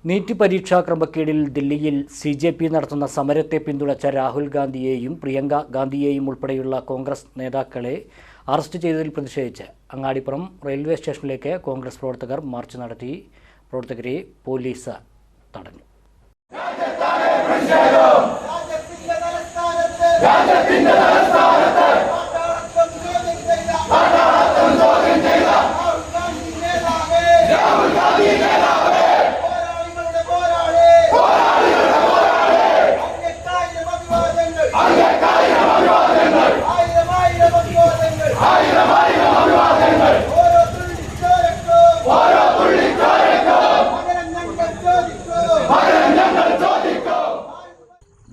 NEET പരീക്ഷാ ക്രമക്കേടിൽ ദില്ലിയിൽ CJP നടത്തുന്ന സമരത്തെ പിന്തുണച്ച രാഹുൽ ഗാന്ധിയെയും പ്രിയങ്ക ഗാന്ധിയെയും ഉൾപ്പെടെയുള്ള കോൺഗ്രസ് നേതാക്കളെ അറസ്റ്റ് ചെയ്തതിൽ പ്രതിഷേധിച്ച് അങ്ങാടിപ്പുറം റെയിൽവേ സ്റ്റേഷനിലേക്ക് കോൺഗ്രസ് പ്രവർത്തകർ മാർച്ച് നടത്തി. പ്രവർത്തകരെ പോലീസ് തടഞ്ഞു.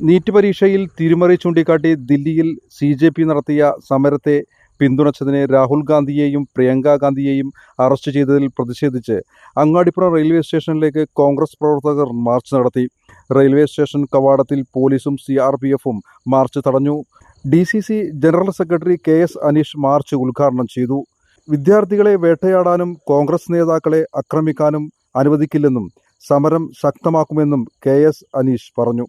നീറ്റ് പരീക്ഷയിൽ തിരിമറി ചൂണ്ടിക്കാട്ടി ദില്ലിയിൽ CJP നടത്തിയ സമരത്തെ പിന്തുണച്ചതിന് രാഹുൽ ഗാന്ധിയെയും പ്രിയങ്ക ഗാന്ധിയെയും അറസ്റ്റ് ചെയ്തതിൽ പ്രതിഷേധിച്ച് അങ്ങാടിപ്പുറം റെയിൽവേ സ്റ്റേഷനിലേക്ക് കോൺഗ്രസ് പ്രവർത്തകർ മാർച്ച് നടത്തി. റെയിൽവേ സ്റ്റേഷൻ കവാടത്തിൽ പോലീസും CRPFും മാർച്ച് തടഞ്ഞു. DCC general secretary KS Aneesh March ഉദ്ഘാടനം ചെയ്തു. വിദ്യാർത്ഥികളെ വേട്ടയാടാനും കോൺഗ്രസ് നേതാക്കളെ ആക്രമിക്കാനും അനുവദിക്കില്ലെന്നും സമരം ശക്തമാക്കുമെന്നും KS അനീഷ് പറഞ്ഞു.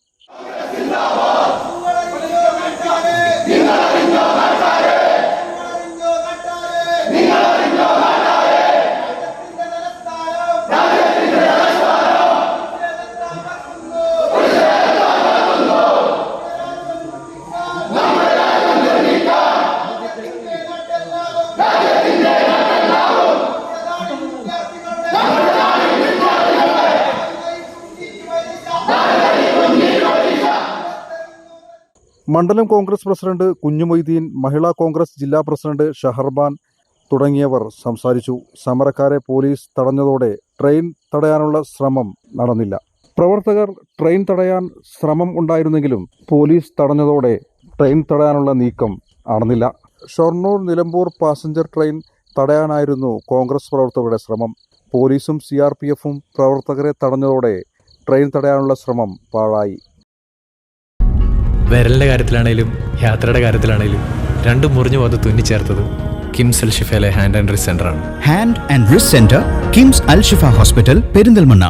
മണ്ഡലം കോൺഗ്രസ് പ്രസിഡന്റ് കുഞ്ഞുമൊയ്തീൻ, മഹിളാ കോൺഗ്രസ് ജില്ലാ പ്രസിഡന്റ് ഷഹർബാൻ തുടങ്ങിയവർ സംസാരിച്ചു. സമരക്കാരെ പോലീസ് തടഞ്ഞതോടെ ട്രെയിൻ തടയാനുള്ള ശ്രമം നടന്നില്ല. പ്രവർത്തകർ ട്രെയിൻ തടയാൻ ശ്രമം ഉണ്ടായിരുന്നെങ്കിലും പോലീസ് തടഞ്ഞതോടെ ട്രെയിൻ തടയാനുള്ള നീക്കം നടന്നില്ല. ഷൊർണൂർ നിലമ്പൂർ പാസഞ്ചർ ട്രെയിൻ തടയാനായിരുന്നു കോൺഗ്രസ് പ്രവർത്തകരുടെ ശ്രമം. പോലീസും CRPFും പ്രവർത്തകരെ തടഞ്ഞതോടെ ട്രെയിൻ തടയാനുള്ള ശ്രമം പാഴായി. വിരലിൻ്റെ കാര്യത്തിലാണേലും യാത്രയുടെ കാര്യത്തിലാണേലും രണ്ടും മുറിഞ്ഞു പോകാതെ തുന്നിച്ചേർത്തത് കിംസ് അൽ ഷിഫയിലെ ഹാൻഡ് ആൻഡ് റിസ്റ്റ് സെൻ്ററാണ്. Hand and wrist centre, KIMS Al Shifa hospital, Perinthalmanna.